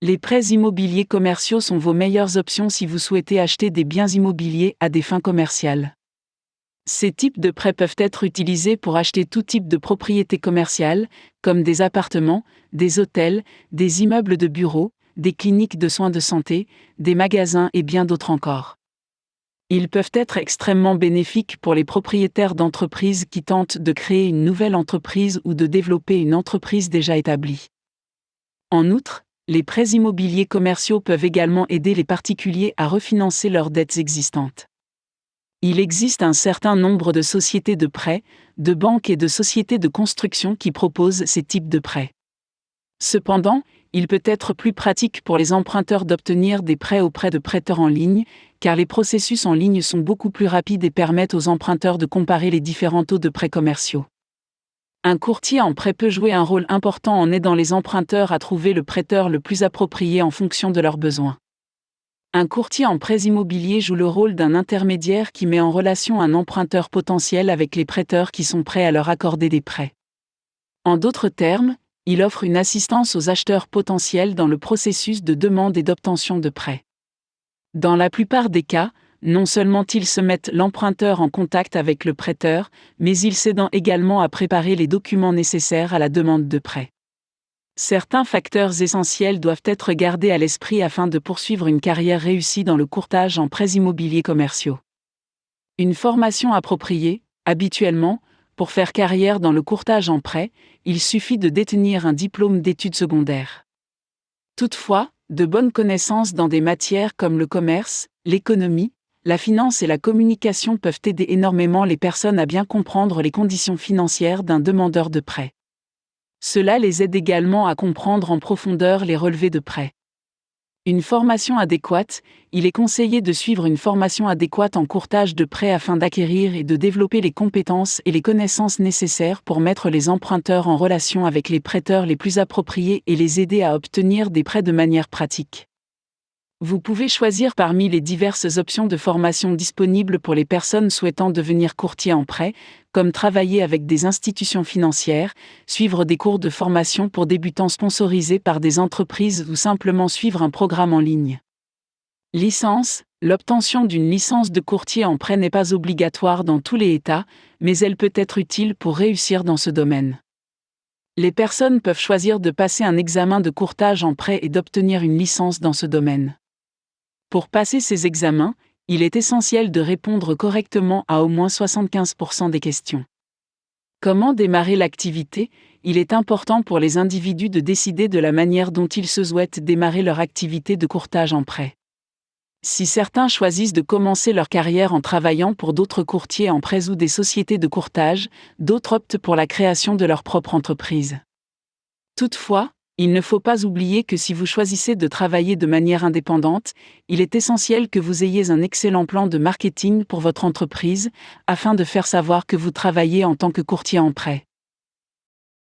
Les prêts immobiliers commerciaux sont vos meilleures options si vous souhaitez acheter des biens immobiliers à des fins commerciales. Ces types de prêts peuvent être utilisés pour acheter tout type de propriétés commerciales, comme des appartements, des hôtels, des immeubles de bureaux, des cliniques de soins de santé, des magasins et bien d'autres encore. Ils peuvent être extrêmement bénéfiques pour les propriétaires d'entreprises qui tentent de créer une nouvelle entreprise ou de développer une entreprise déjà établie. En outre, les prêts immobiliers commerciaux peuvent également aider les particuliers à refinancer leurs dettes existantes. Il existe un certain nombre de sociétés de prêts, de banques et de sociétés de construction qui proposent ces types de prêts. Cependant, il peut être plus pratique pour les emprunteurs d'obtenir des prêts auprès de prêteurs en ligne, car les processus en ligne sont beaucoup plus rapides et permettent aux emprunteurs de comparer les différents taux de prêts commerciaux. Un courtier en prêt peut jouer un rôle important en aidant les emprunteurs à trouver le prêteur le plus approprié en fonction de leurs besoins. Un courtier en prêts immobiliers joue le rôle d'un intermédiaire qui met en relation un emprunteur potentiel avec les prêteurs qui sont prêts à leur accorder des prêts. En d'autres termes, il offre une assistance aux acheteurs potentiels dans le processus de demande et d'obtention de prêts. Dans la plupart des cas, non seulement ils se mettent l'emprunteur en contact avec le prêteur, mais ils s'aident également à préparer les documents nécessaires à la demande de prêt. Certains facteurs essentiels doivent être gardés à l'esprit afin de poursuivre une carrière réussie dans le courtage en prêts immobiliers commerciaux. Une formation appropriée, habituellement, pour faire carrière dans le courtage en prêt, il suffit de détenir un diplôme d'études secondaires. Toutefois, de bonnes connaissances dans des matières comme le commerce, l'économie, la finance et la communication peuvent aider énormément les personnes à bien comprendre les conditions financières d'un demandeur de prêt. Cela les aide également à comprendre en profondeur les relevés de prêt. Une formation adéquate, il est conseillé de suivre une formation adéquate en courtage de prêt afin d'acquérir et de développer les compétences et les connaissances nécessaires pour mettre les emprunteurs en relation avec les prêteurs les plus appropriés et les aider à obtenir des prêts de manière pratique. Vous pouvez choisir parmi les diverses options de formation disponibles pour les personnes souhaitant devenir courtier en prêt, comme travailler avec des institutions financières, suivre des cours de formation pour débutants sponsorisés par des entreprises ou simplement suivre un programme en ligne. Licence. L'obtention d'une licence de courtier en prêt n'est pas obligatoire dans tous les États, mais elle peut être utile pour réussir dans ce domaine. Les personnes peuvent choisir de passer un examen de courtage en prêt et d'obtenir une licence dans ce domaine. Pour passer ces examens, il est essentiel de répondre correctement à au moins 75% des questions. Comment démarrer l'activité ? Il est important pour les individus de décider de la manière dont ils se souhaitent démarrer leur activité de courtage en prêt. Si certains choisissent de commencer leur carrière en travaillant pour d'autres courtiers en prêts ou des sociétés de courtage, d'autres optent pour la création de leur propre entreprise. Toutefois, il ne faut pas oublier que si vous choisissez de travailler de manière indépendante, il est essentiel que vous ayez un excellent plan de marketing pour votre entreprise, afin de faire savoir que vous travaillez en tant que courtier en prêt.